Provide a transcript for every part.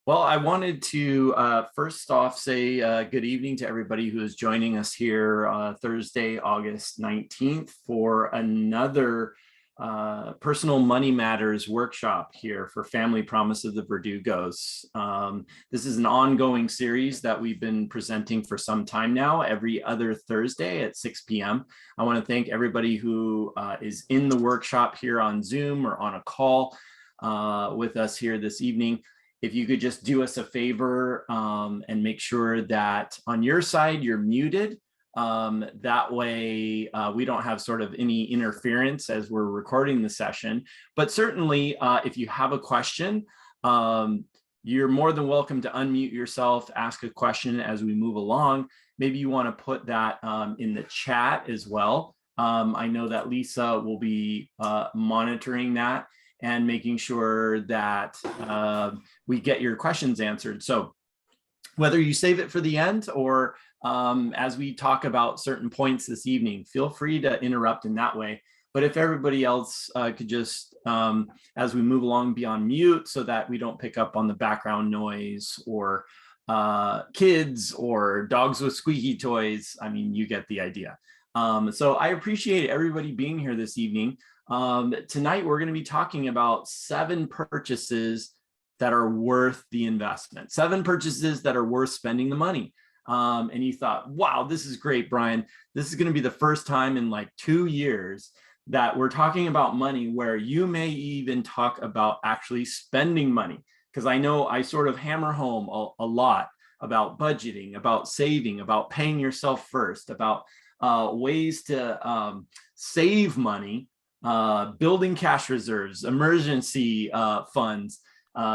Well, I wanted to first off say good evening to everybody who is joining us here Thursday, August 19th for another Personal Money Matters workshop here for Family Promise of the Verdugos. This is an ongoing series that we've been presenting for some time now, every other Thursday at 6 p.m. I want to thank everybody who is in the workshop here on Zoom or on a call with us here this evening. If you could just do us a favor and make sure that on your side you're muted. That way we don't have sort of any interference as we're recording the session. But certainly if you have a question, you're more than welcome to unmute yourself, ask a question as we move along. Maybe you want to put that in the chat as well. I know that Lisa will be monitoring that and making sure that we get your questions answered. So whether you save it for the end or as we talk about certain points this evening, feel free to interrupt in that way. But if everybody else could just, as we move along, be on mute so that we don't pick up on the background noise or kids or dogs with squeaky toys. I mean, you get the idea. So I appreciate everybody being here this evening. Tonight, we're going to be talking about 7 purchases that are worth the investment, 7 purchases that are worth spending the money. And you thought, wow, this is great, Brian. This is going to be the first time in like 2 years that we're talking about money where you may even talk about actually spending money. Because I know I sort of hammer home a lot about budgeting, about saving, about paying yourself first, about ways to save money, building cash reserves, emergency funds,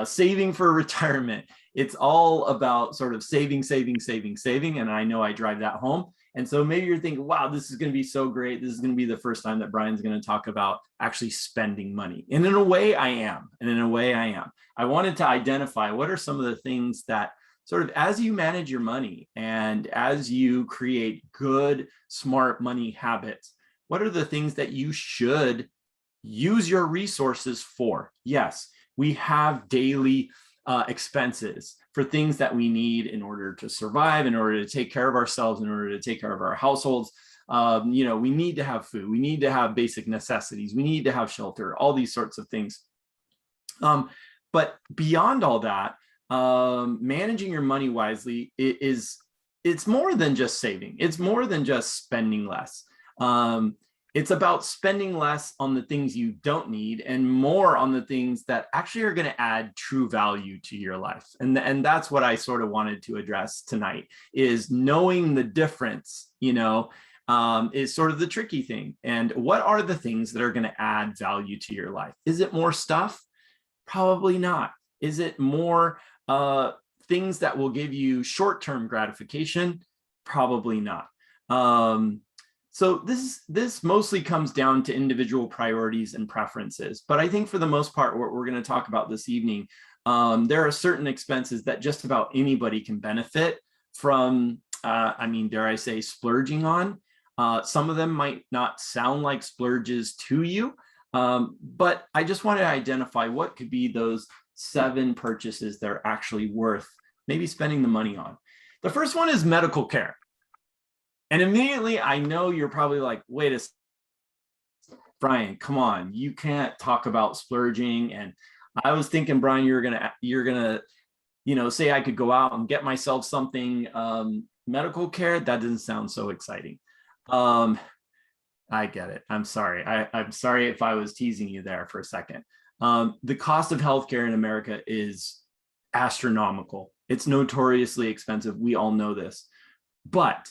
saving for retirement. It's all about sort of saving. And I know I drive that home. And so maybe you're thinking, wow, this is going to be so great. This is going to be the first time that Brian's going to talk about actually spending money. And in a way I am. I wanted to identify what are some of the things that sort of as you manage your money and as you create good, smart money habits, what are the things that you should use your resources for? Yes, we have daily expenses for things that we need in order to survive, in order to take care of ourselves, in order to take care of our households. We need to have food. We need to have basic necessities. We need to have shelter, all these sorts of things. But beyond all that, managing your money wisely it's more than just saving. It's more than just spending less. It's about spending less on the things you don't need and more on the things that actually are going to add true value to your life. And that's what I sort of wanted to address tonight, is knowing the difference, is sort of the tricky thing. And what are the things that are going to add value to your life? Is it more stuff? Probably not. Is it more things that will give you short-term gratification? Probably not. So this mostly comes down to individual priorities and preferences. But I think for the most part, what we're going to talk about this evening, there are certain expenses that just about anybody can benefit from, dare I say, splurging on. Some of them might not sound like splurges to you, but I just want to identify what could be those 7 purchases that are actually worth maybe spending the money on. The first one is medical care. And immediately, I know you're probably like, wait a second, Brian, come on, you can't talk about splurging. And I was thinking, Brian, you're gonna, say I could go out and get myself something medical care. That doesn't sound so exciting. I get it. I'm sorry. I'm sorry if I was teasing you there for a second. The cost of healthcare in America is astronomical. It's notoriously expensive. We all know this, but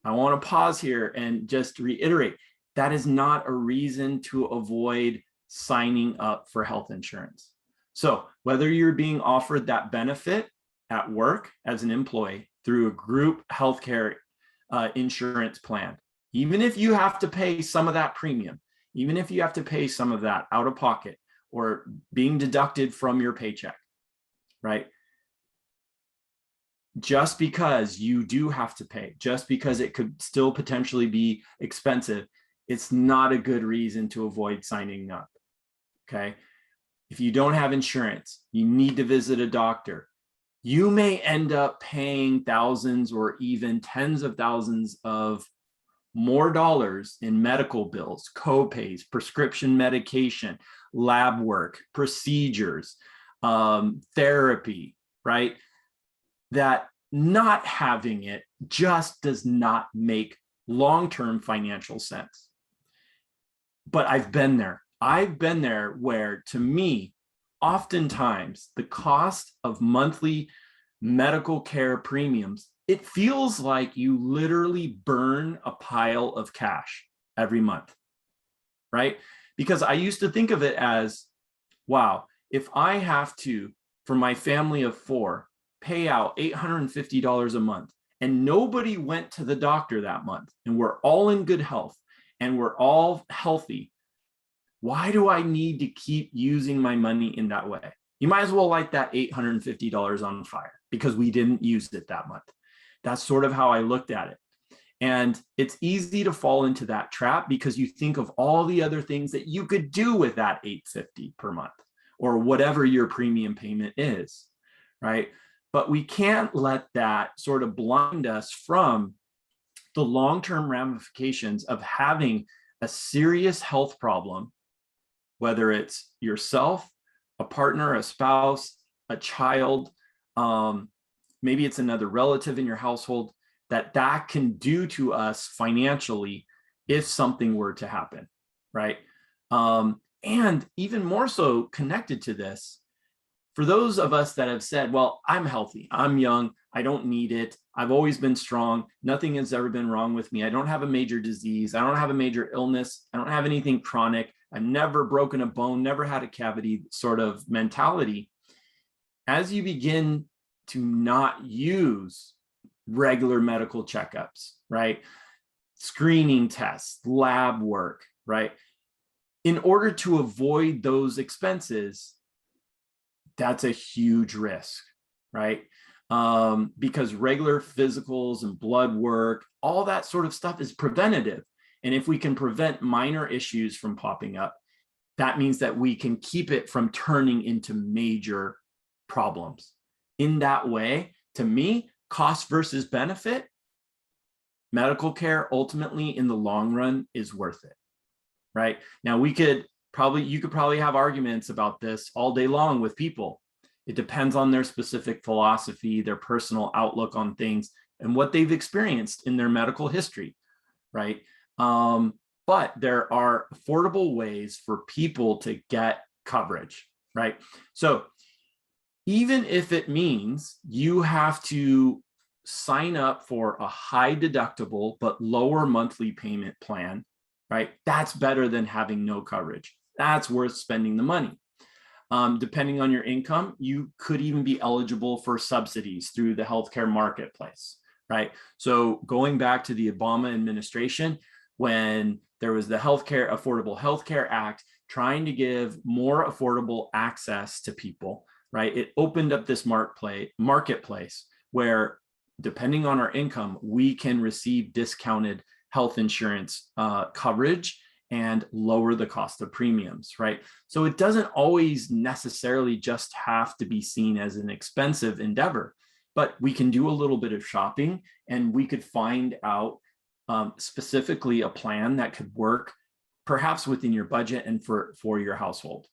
I want to pause here and just reiterate, that is not a reason to avoid signing up for health insurance. So whether you're being offered that benefit at work as an employee through a group healthcare insurance plan, even if you have to pay some of that premium, even if you have to pay some of that out of pocket or being deducted from your paycheck, right? Just because you do have to pay, just because it could still potentially be expensive, it's not a good reason to avoid signing up, okay? If you don't have insurance, you need to visit a doctor. you may end up paying thousands or even tens of thousands of more dollars in medical bills, co-pays, prescription medication, lab work, procedures, therapy, right? That not having it just does not make long-term financial sense. But I've been there. I've been there where, to me, oftentimes the cost of monthly medical care premiums, it feels like you literally burn a pile of cash every month, right? Because I used to think of it as, wow, if I have to, for my family of 4, pay out $850 a month, and nobody went to the doctor that month, and we're all in good health, and we're all healthy, why do I need to keep using my money in that way? You might as well light that $850 on fire because we didn't use it that month. That's sort of how I looked at it. And it's easy to fall into that trap because you think of all the other things that you could do with that $850 per month or whatever your premium payment is, right? But we can't let that sort of blind us from the long-term ramifications of having a serious health problem, whether it's yourself, a partner, a spouse, a child, maybe it's another relative in your household, that can do to us financially if something were to happen, right? And even more so connected to this, for those of us that have said, well, I'm healthy, I'm young, I don't need it, I've always been strong, nothing has ever been wrong with me, I don't have a major disease, I don't have a major illness, I don't have anything chronic, I've never broken a bone, never had a cavity sort of mentality. As you begin to not use regular medical checkups, right? Screening tests, lab work, right? In order to avoid those expenses, that's a huge risk, right? Because regular physicals and blood work, all that sort of stuff is preventative. And if we can prevent minor issues from popping up, that means that we can keep it from turning into major problems. In that way, to me, cost versus benefit, medical care ultimately in the long run is worth it, right? Now you could probably have arguments about this all day long with people. It depends on their specific philosophy, their personal outlook on things, and what they've experienced in their medical history, right? But there are affordable ways for people to get coverage, right? So even if it means you have to sign up for a high deductible but lower monthly payment plan, right? That's better than having no coverage. That's worth spending the money. Depending on your income, you could even be eligible for subsidies through the healthcare marketplace, right? So going back to the Obama administration, when there was the Affordable Healthcare Act trying to give more affordable access to people, right? It opened up this marketplace where, depending on our income, we can receive discounted health insurance coverage and lower the cost of premiums, right? So it doesn't always necessarily just have to be seen as an expensive endeavor, but we can do a little bit of shopping and we could find out specifically a plan that could work perhaps within your budget and for your household.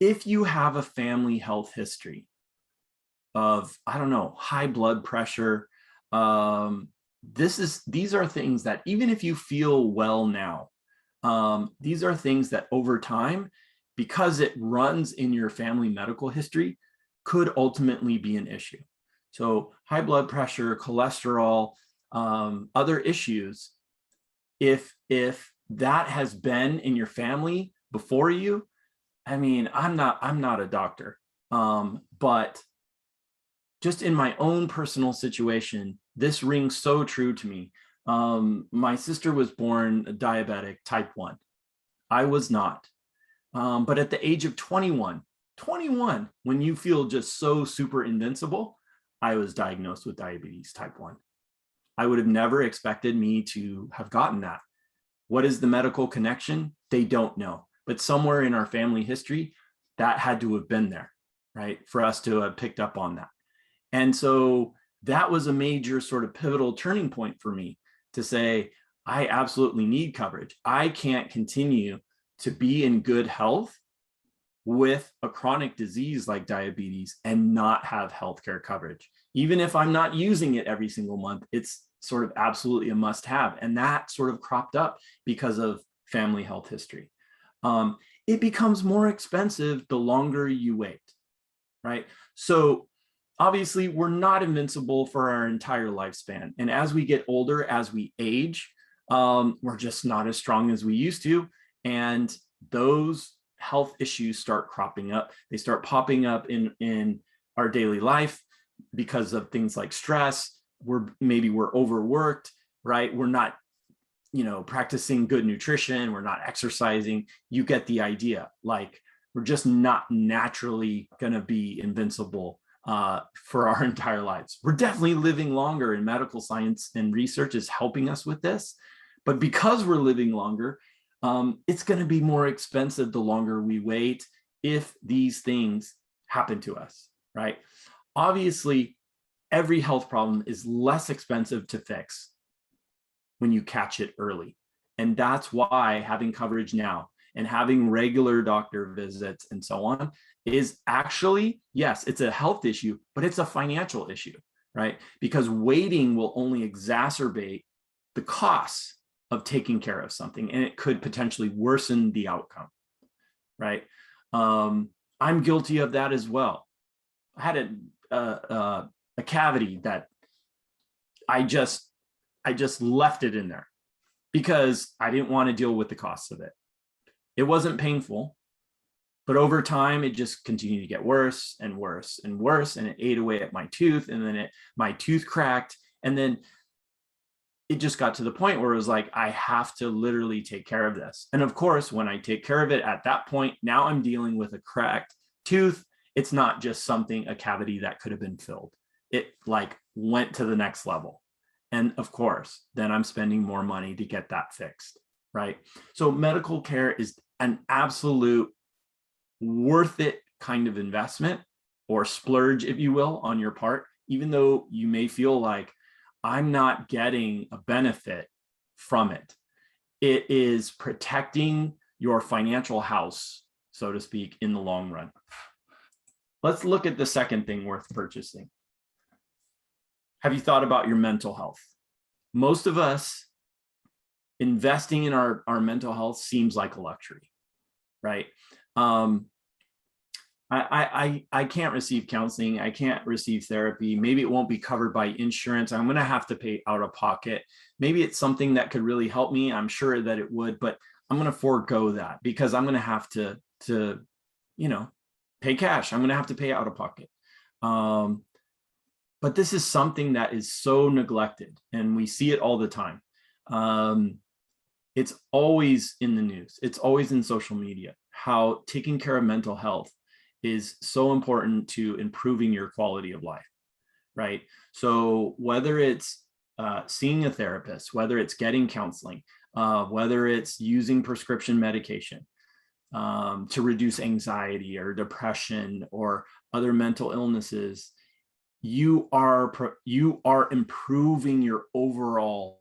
If you have a family health history of, I don't know, high blood pressure, these are things that even if you feel well now, these are things that over time, because it runs in your family medical history, could ultimately be an issue. So high blood pressure, cholesterol, other issues, if that has been in your family before you, I mean, I'm not a doctor, but just in my own personal situation, this rings so true to me. My sister was born diabetic type 1. I was not. But at the age of 21, when you feel just so super invincible, I was diagnosed with diabetes type 1. I would have never expected me to have gotten that. What is the medical connection? They don't know. But somewhere in our family history, that had to have been there, right, for us to have picked up on that. And so that was a major sort of pivotal turning point for me to say, I absolutely need coverage. I can't continue to be in good health with a chronic disease like diabetes and not have healthcare coverage. Even if I'm not using it every single month, it's sort of absolutely a must have. And that sort of cropped up because of family health history. It becomes more expensive the longer you wait, right? So obviously we're not invincible for our entire lifespan. And as we get older, as we age, we're just not as strong as we used to. And those health issues start cropping up. They start popping up in our daily life because of things like stress. Maybe we're overworked, right? We're not, practicing good nutrition. We're not exercising. You get the idea. Like, we're just not naturally going to be invincible for our entire lives. We're definitely living longer, and medical science and research is helping us with this. But because we're living longer, it's going to be more expensive the longer we wait if these things happen to us, right? Obviously, every health problem is less expensive to fix when you catch it early. And that's why having coverage now and having regular doctor visits and so on is actually, yes, it's a health issue, but it's a financial issue, right? Because waiting will only exacerbate the costs of taking care of something, and it could potentially worsen the outcome, right? I'm guilty of that as well. I had a cavity that I just left it in there because I didn't want to deal with the costs of it. It wasn't painful, but over time, it just continued to get worse and worse and worse, and it ate away at my tooth, and then my tooth cracked, and then it just got to the point where it was like, I have to literally take care of this. And of course, when I take care of it at that point, now I'm dealing with a cracked tooth. It's not just a cavity that could have been filled. It like went to the next level. And of course, then I'm spending more money to get that fixed, right? So medical care is an absolute worth it kind of investment, or splurge, if you will, on your part, even though you may feel like, I'm not getting a benefit from it. It is protecting your financial house, so to speak, in the long run. Let's look at the second thing worth purchasing. Have you thought about your mental health? Most of us, investing in our mental health seems like a luxury, right? I can't receive counseling. I can't receive therapy. Maybe it won't be covered by insurance. I'm going to have to pay out of pocket. Maybe it's something that could really help me. I'm sure that it would, but I'm going to forego that because I'm going to have to pay cash. I'm going to have to pay out of pocket. But this is something that is so neglected, and we see it all the time. It's always in the news. It's always in social media, how taking care of mental health is so important to improving your quality of life, right? So whether it's seeing a therapist, whether it's getting counseling, whether it's using prescription medication to reduce anxiety or depression or other mental illnesses, you are improving your overall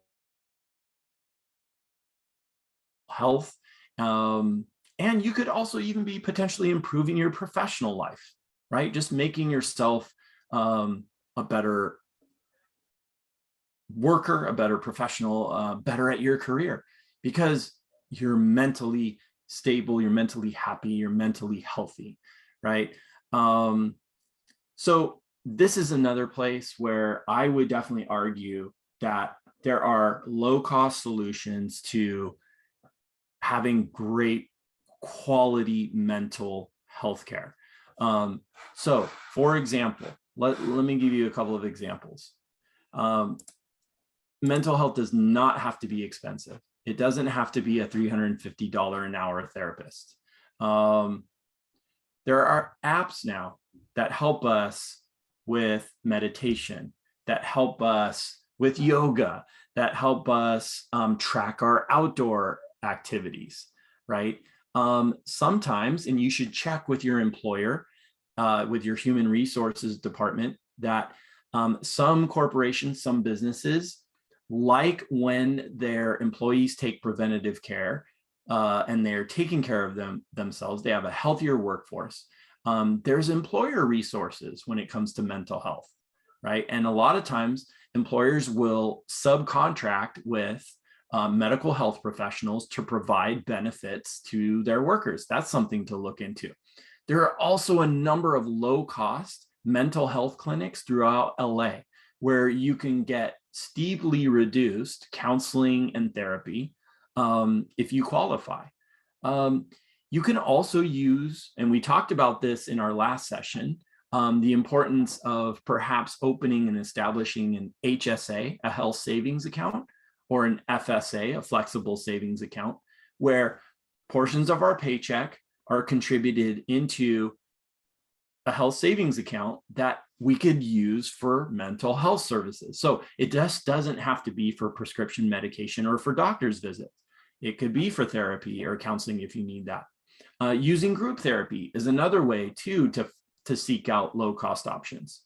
health. And you could also even be potentially improving your professional life, right? Just making yourself a better worker, a better professional, better at your career, because you're mentally stable, you're mentally happy, you're mentally healthy, right? So this is another place where I would definitely argue that there are low-cost solutions to having great quality mental health care. So for example, let me give you a couple of examples. Mental health does not have to be expensive. It doesn't have to be a $350 an hour therapist. There are apps now that help us with meditation, that help us with yoga, that help us track our outdoor activities, right? Sometimes, and you should check with your employer, with your human resources department, that some corporations, some businesses, like when their employees take preventative care and they're taking care of themselves, they have a healthier workforce. There's employer resources when it comes to mental health, right? And a lot of times employers will subcontract with medical health professionals to provide benefits to their workers. That's something to look into. There are also a number of low-cost mental health clinics throughout LA where you can get steeply reduced counseling and therapy if you qualify. You can also use, and we talked about this in our last session, the importance of perhaps opening and establishing an HSA, a health savings account, or an FSA, a flexible savings account, where portions of our paycheck are contributed into a health savings account that we could use for mental health services. So it just doesn't have to be for prescription medication or for doctor's visits. It could be for therapy or counseling if you need that. Using group therapy is another way too to seek out low-cost options.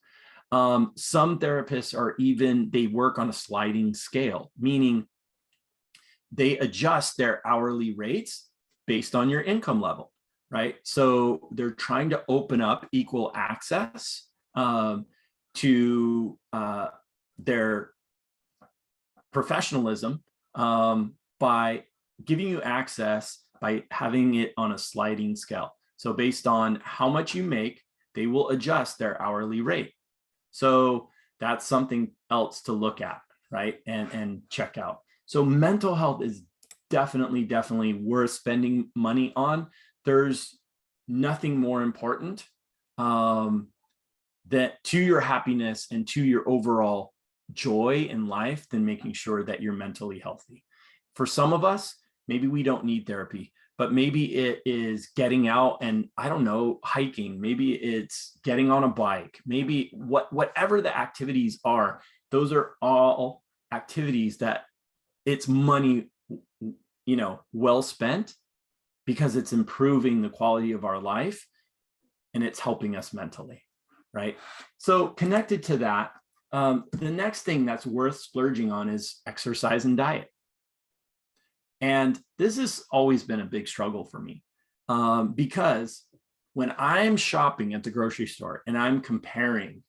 Some therapists are they work on a sliding scale, meaning they adjust their hourly rates based on your income level, right? So they're trying to open up equal access to their professionalism by giving you access by having it on a sliding scale. So based on how much you make, they will adjust their hourly rate. So that's something else to look at, right? And check out. So mental health is definitely worth spending money on. There's nothing more important that to your happiness and to your overall joy in life than making sure that you're mentally healthy. For some of us, maybe we don't need therapy, but maybe it is getting out and, I don't know, hiking. Maybe it's getting on a bike. Maybe whatever the activities are, those are all activities that it's money, well spent, because it's improving the quality of our life and it's helping us mentally, right? So connected to that, the next thing that's worth splurging on is exercise and diet. And this has always been a big struggle for me because when I'm shopping at the grocery store and I'm comparing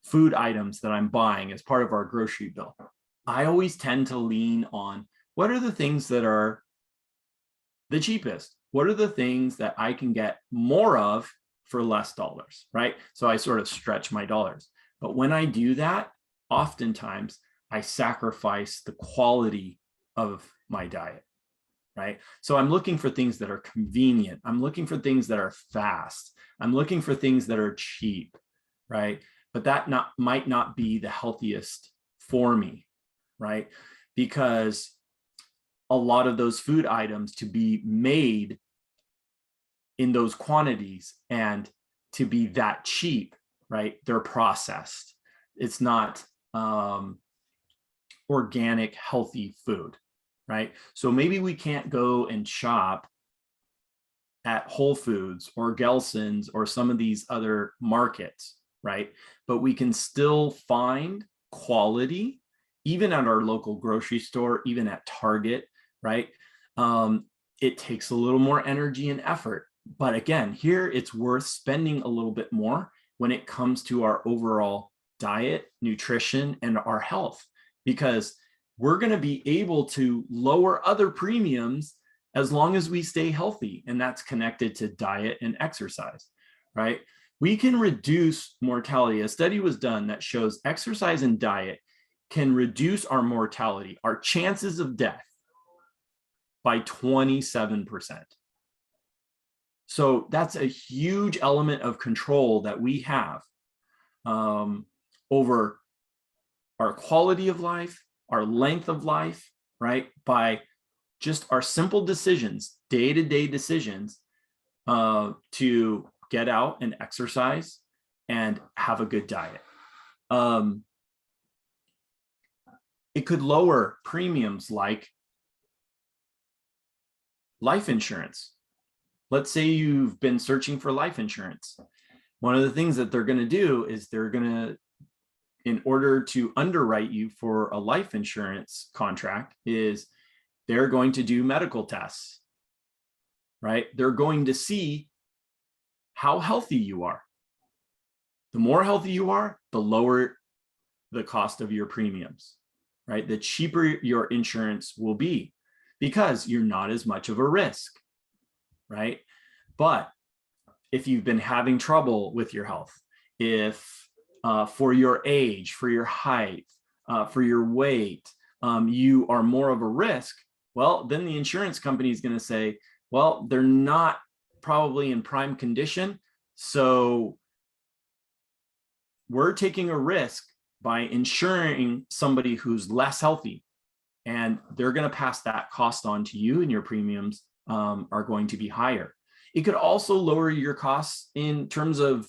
food items that I'm buying as part of our grocery bill, I always tend to lean on what are the things that are the cheapest? What are the things that I can get more of for less dollars, right? So I sort of stretch my dollars. But when I do that, oftentimes I sacrifice the quality of my diet, right? So I'm looking for things that are convenient. I'm looking for things that are fast. I'm looking for things that are cheap, right? But that might not be the healthiest for me, right? Because a lot of those food items, to be made in those quantities and to be that cheap, right? They're processed. It's not organic, healthy food, right? So maybe we can't go and shop at Whole Foods or Gelson's or some of these other markets, right? But we can still find quality, even at our local grocery store, even at Target, right? It takes a little more energy and effort. But again, here it's worth spending a little bit more when it comes to our overall diet, nutrition, and our health, because we're going to be able to lower other premiums as long as we stay healthy. And that's connected to diet and exercise, right? We can reduce mortality. A study was done that shows exercise and diet can reduce our mortality, our chances of death, by 27%. So that's a huge element of control that we have over our quality of life, our length of life, right? By just our simple decisions, day-to-day decisions to get out and exercise and have a good diet. It could lower premiums like life insurance, let's say you've been searching for life insurance. One of the things that they're going to do is they're going to, in order to underwrite you for a life insurance contract, is they're going to do medical tests, right? They're going to see how healthy you are. The more healthy you are, the lower the cost of your premiums, right? The cheaper your insurance will be because you're not as much of a risk, right? But if you've been having trouble with your health, if for your age, for your height, for your weight, you are more of a risk, well, then the insurance company is going to say, well, they're not probably in prime condition, so we're taking a risk by insuring somebody who's less healthy, and they're going to pass that cost on to you, and your premiums are going to be higher. It could also lower your costs in terms of,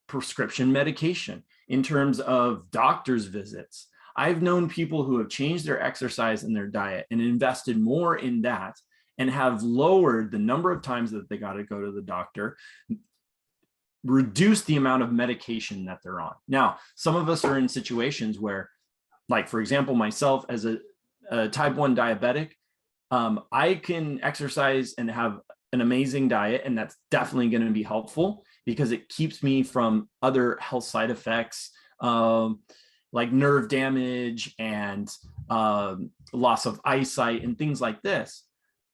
prescription medication, in terms of doctor's visits. I've known people who have changed their exercise and their diet and invested more in that and have lowered the number of times that they got to go to the doctor, reduce the amount of medication that they're on. Now, some of us are in situations where, like, for example, myself as a type 1 diabetic, I can exercise and have an amazing diet, and that's definitely going to be helpful because it keeps me from other health side effects, like nerve damage and loss of eyesight and things like this,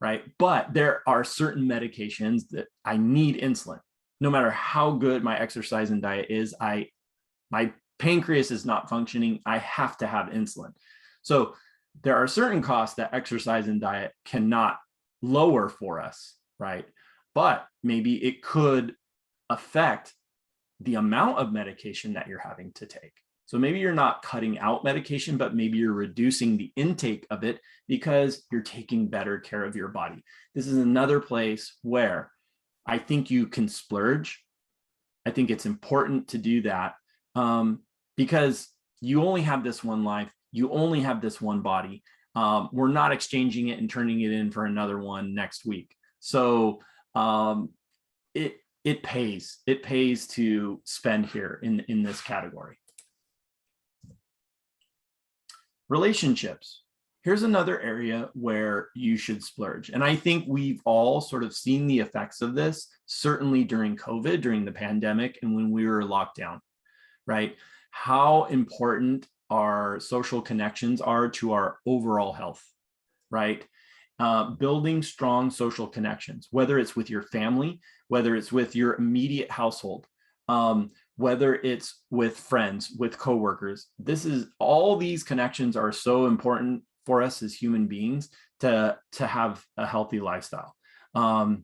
right? But there are certain medications that I need insulin. No matter how good my exercise and diet is, my pancreas is not functioning. I have to have insulin. So there are certain costs that exercise and diet cannot lower for us, right? But maybe it could affect the amount of medication that you're having to take. So maybe you're not cutting out medication, but maybe you're reducing the intake of it because you're taking better care of your body. This is another place where I think you can splurge. I think it's important to do that because you only have this one life. You only have this one body. We're not exchanging it and turning it in for another one next week. So it pays. It pays to spend here in this category. Relationships. Here's another area where you should splurge. And I think we've all sort of seen the effects of this, certainly during COVID, during the pandemic, and when we were locked down, right? How important our social connections are to our overall health, right? Building strong social connections, whether it's with your family, whether it's with your immediate household, whether it's with friends, with coworkers. All these connections are so important for us as human beings to have a healthy lifestyle. And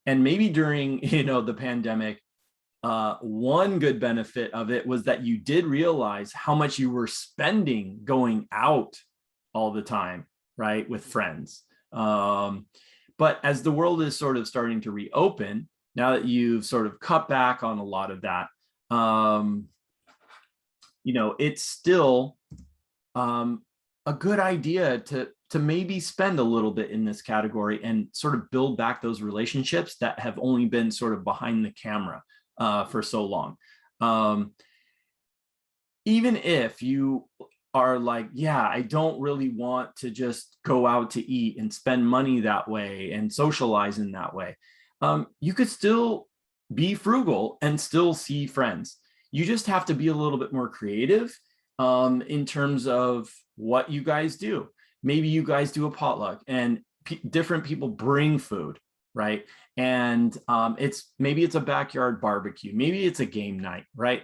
maybe during, the pandemic, one good benefit of it was that you did realize how much you were spending going out all the time, right, with friends. But as the world is sort of starting to reopen, now that you've sort of cut back on a lot of that, it's still a good idea to maybe spend a little bit in this category and sort of build back those relationships that have only been sort of behind the camera for so long. Even if you are like, yeah, I don't really want to just go out to eat and spend money that way and socialize in that way, you could still be frugal and still see friends. You just have to be a little bit more creative in terms of what you guys do. Maybe you guys do a potluck and different people bring food, right? And maybe it's a backyard barbecue, maybe it's a game night, right?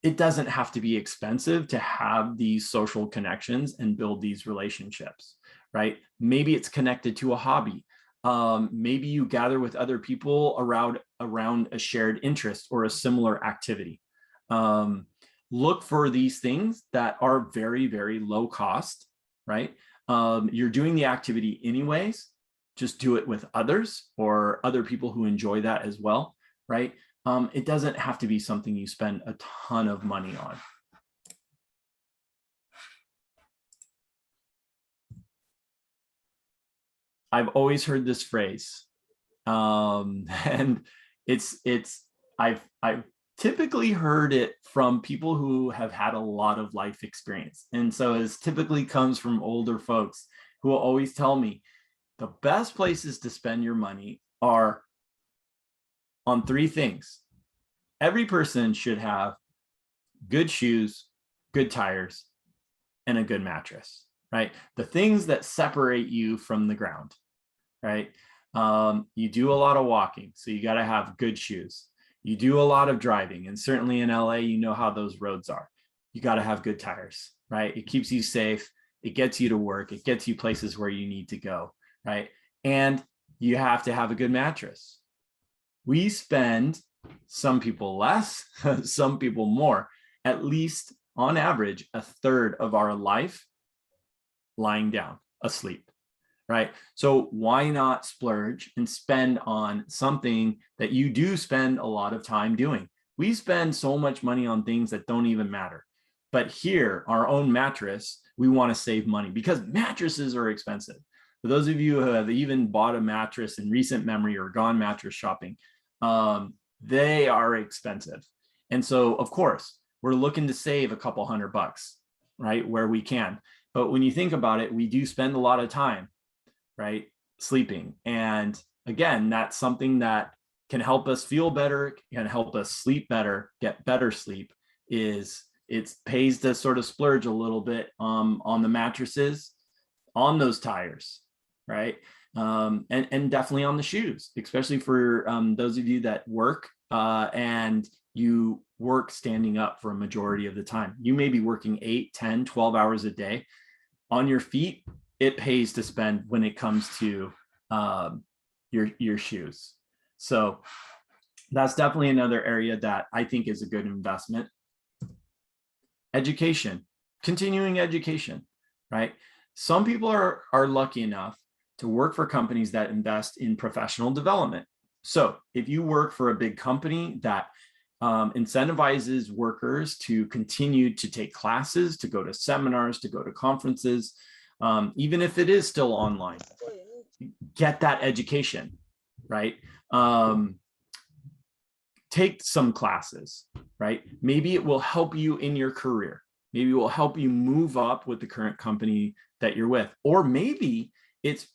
It doesn't have to be expensive to have these social connections and build these relationships, right? Maybe it's connected to a hobby. Maybe you gather with other people around a shared interest or a similar activity. Look for these things that are very, very low cost, right? You're doing the activity anyways, just do it with others or other people who enjoy that as well, right? It doesn't have to be something you spend a ton of money on. I've always heard this phrase, And I've typically heard it from people who have had a lot of life experience. And so it typically comes from older folks who will always tell me the best places to spend your money are on three things. Every person should have good shoes, good tires, and a good mattress, right? The things that separate you from the ground, right? You do a lot of walking, so you got to have good shoes. You do a lot of driving, and certainly in LA, you know how those roads are. You got to have good tires, right? It keeps you safe. It gets you to work. It gets you places where you need to go, right? And you have to have a good mattress. We spend, some people less, some people more, at least on average, a third of our life lying down, asleep, right? So why not splurge and spend on something that you do spend a lot of time doing? We spend so much money on things that don't even matter. But here, our own mattress, we want to save money because mattresses are expensive. For those of you who have even bought a mattress in recent memory or gone mattress shopping, they are expensive. And so, of course, we're looking to save a couple $100, right, where we can. But when you think about it, we do spend a lot of time, right, sleeping. And again, that's something that can help us feel better, can help us sleep better, get better sleep. Is it pays to sort of splurge a little bit on the mattresses, on those tires, right? And definitely on the shoes, especially for those of you that work and you work standing up for a majority of the time. You may be working 8, 10, 12 hours a day. On your feet, it pays to spend when it comes to your shoes. So that's definitely another area that I think is a good investment. Education, continuing education, right? Some people are lucky enough to work for companies that invest in professional development. So if you work for a big company that incentivizes workers to continue to take classes, to go to seminars, to go to conferences, even if it is still online, get that education, right? Take some classes, right? Maybe it will help you in your career. Maybe it will help you move up with the current company that you're with. Or maybe it's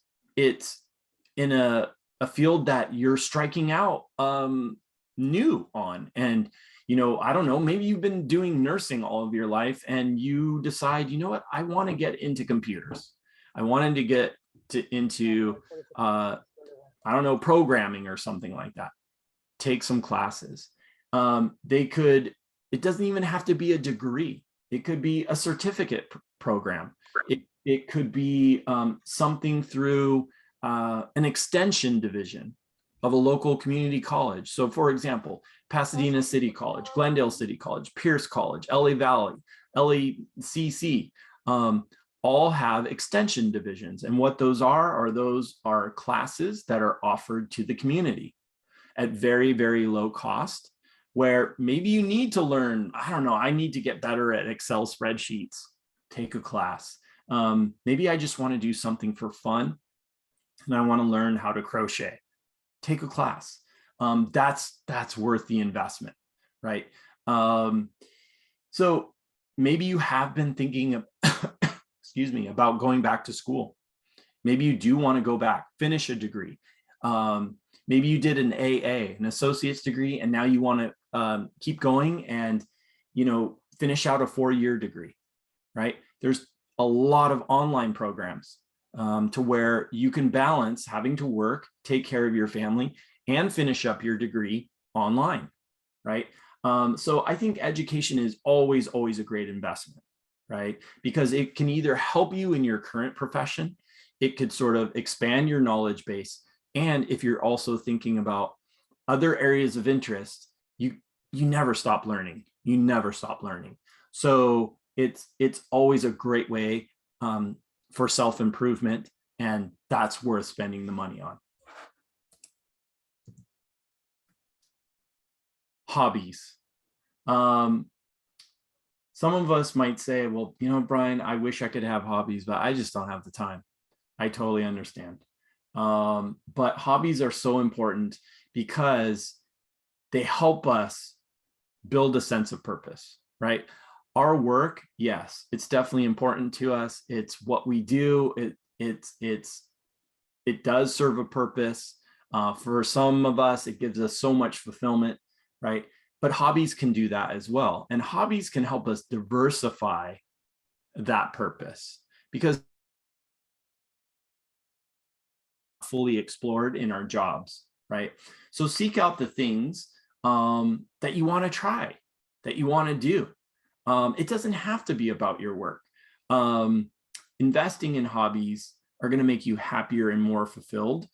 in a field that you're striking out new on. And, you know, I don't know, maybe you've been doing nursing all of your life and you decide, you know what, I want to get into computers. I wanted to get into, I don't know, programming or something like that. Take some classes. It doesn't even have to be a degree. It could be a certificate program. It could be something through an extension division of a local community college. So for example, Pasadena City College, Glendale City College, Pierce College, LA Valley, LACC, all have extension divisions. And what those are classes that are offered to the community at very, very low cost, where maybe you need to learn, I don't know, I need to get better at Excel spreadsheets, take a class. Maybe I just want to do something for fun and I want to learn how to crochet, take a class. That's worth the investment, right? So maybe you have been thinking of, excuse me, about going back to school. Maybe you do want to go back, finish a degree. Maybe you did an AA, an associate's degree, and now you want to keep going and, you know, finish out a 4-year degree, right? There's a lot of online programs to where you can balance having to work, take care of your family, and finish up your degree online, right? So I think education is always, always a great investment, right? Because it can either help you in your current profession, it could sort of expand your knowledge base. And if you're also thinking about other areas of interest, you never stop learning. You never stop learning. So it's always a great way for self-improvement, and that's worth spending the money on. Hobbies. Some of us might say, well, you know, Brian, I wish I could have hobbies, but I just don't have the time. I totally understand. But hobbies are so important because they help us build a sense of purpose, right? Our work, yes, it's definitely important to us. It's what we do. It does serve a purpose. For some of us, it gives us so much fulfillment, right? But hobbies can do that as well. And hobbies can help us diversify that purpose because fully explored in our jobs, right? So seek out the things that you want to try, that you want to do. It doesn't have to be about your work. Investing in hobbies are going to make you happier and more fulfilled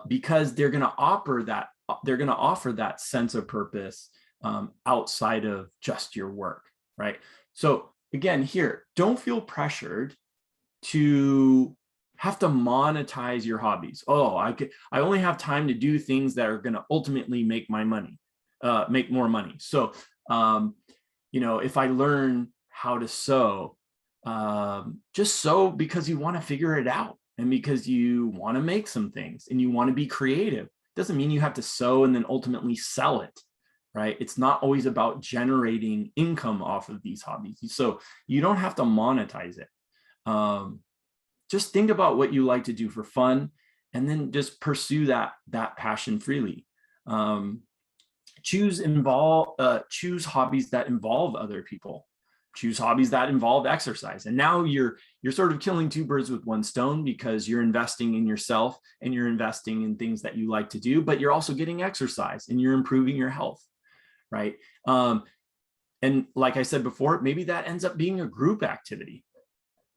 because they're going to offer that sense of purpose outside of just your work, right? So again, here, don't feel pressured to have to monetize your hobbies. Oh, I only have time to do things that are going to ultimately make my money, make more money. So, if I learn how to sew, just sew because you want to figure it out and because you want to make some things and you want to be creative. Doesn't mean you have to sew and then ultimately sell it, right? It's not always about generating income off of these hobbies. So you don't have to monetize it. Just think about what you like to do for fun and then just pursue that passion freely. Choose hobbies that involve other people. Choose hobbies that involve exercise. And now you're sort of killing two birds with one stone because you're investing in yourself and you're investing in things that you like to do, but you're also getting exercise and you're improving your health, right? And like I said before, maybe that ends up being a group activity,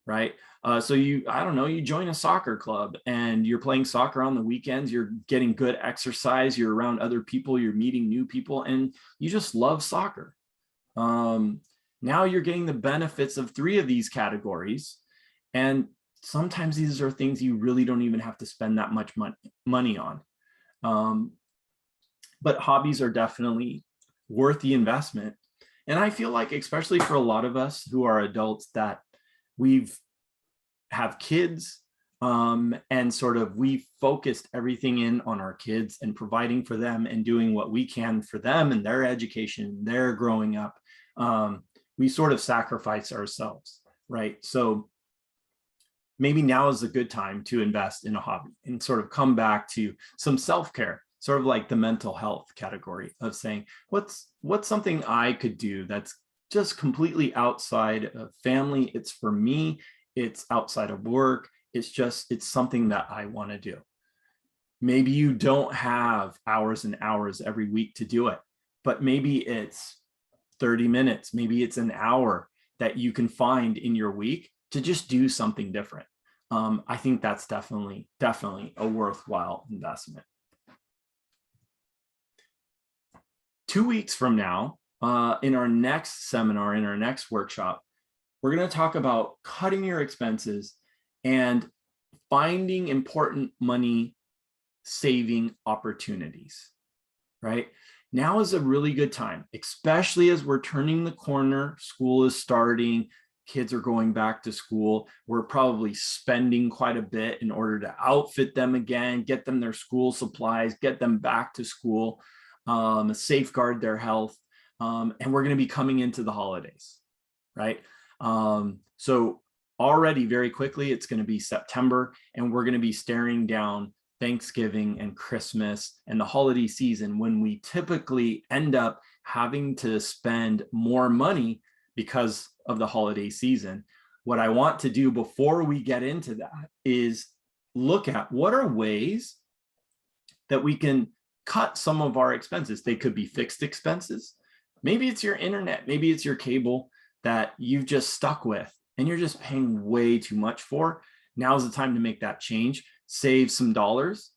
right? So I don't know, you join a soccer club and you're playing soccer on the weekends, you're getting good exercise, you're around other people, you're meeting new people, and you just love soccer. Now you're getting the benefits of three of these categories. And sometimes these are things you really don't even have to spend that much money on. But hobbies are definitely worth the investment. And I feel like, especially for a lot of us who are adults, that we've have kids and sort of we focused everything in on our kids and providing for them and doing what we can for them and their education, their growing up. We sort of sacrifice ourselves, right? So maybe now is a good time to invest in a hobby and sort of come back to some self-care, sort of like the mental health category of saying, what's something I could do that's just completely outside of family. It's for me. It's outside of work. It's something that I want to do. Maybe you don't have hours and hours every week to do it, but maybe it's 30 minutes, maybe it's an hour that you can find in your week to just do something different. I think that's definitely a worthwhile investment. 2 weeks from now, in our next seminar, in our next workshop, we're going to talk about cutting your expenses and finding important money saving opportunities, right? Now is a really good time, especially as we're turning the corner. School is starting. Kids are going back to school. We're probably spending quite a bit in order to outfit them again, get them their school supplies, get them back to school, safeguard their health. And we're going to be coming into the holidays, right? So already very quickly, it's going to be September, and we're going to be staring down Thanksgiving and Christmas and the holiday season when we typically end up having to spend more money because of the holiday season. What I want to do before we get into that is look at what are ways that we can cut some of our expenses. They could be fixed expenses. Maybe it's your internet, maybe it's your cable that you've just stuck with and you're just paying way too much for. Now's the time to make that change, save some dollars.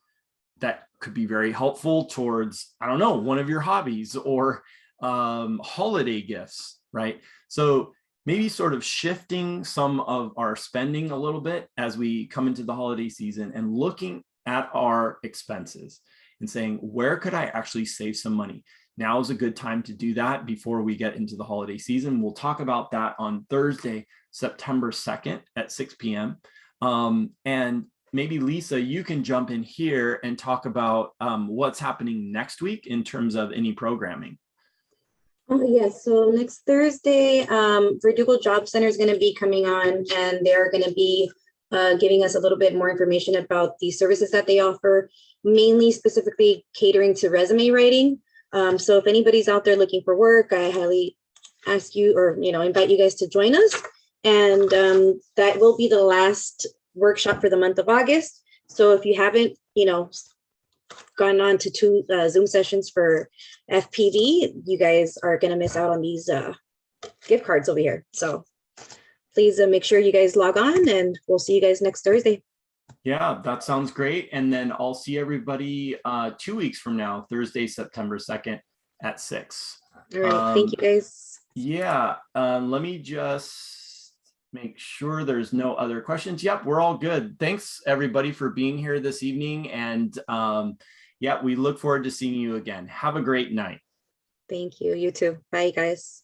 That could be very helpful towards, I don't know, one of your hobbies or holiday gifts, right? So maybe sort of shifting some of our spending a little bit as we come into the holiday season and looking at our expenses and saying, where could I actually save some money? Now is a good time to do that before we get into the holiday season. We'll talk about that on Thursday, September 2nd at 6 p.m. And maybe Lisa, you can jump in here and talk about what's happening next week in terms of any programming. Oh, yes. So next Thursday, Verdugo Job Center is going to be coming on, and they're going to be giving us a little bit more information about the services that they offer, mainly specifically catering to resume writing. So if anybody's out there looking for work, I highly ask you, or invite you guys to join us. And that will be the last workshop for the month of August. So if you haven't, gone on to 2 Zoom sessions for FPV, you guys are going to miss out on these gift cards over here. So please make sure you guys log on, and we'll see you guys next Thursday. Yeah, that sounds great. And then I'll see everybody 2 weeks from now, Thursday, September 2nd at 6. All right. Thank you, guys. Yeah, let me just make sure there's no other questions. Yep, we're all good. Thanks everybody for being here this evening. And yeah, we look forward to seeing you again. Have a great night. Thank you. You too. Bye, guys.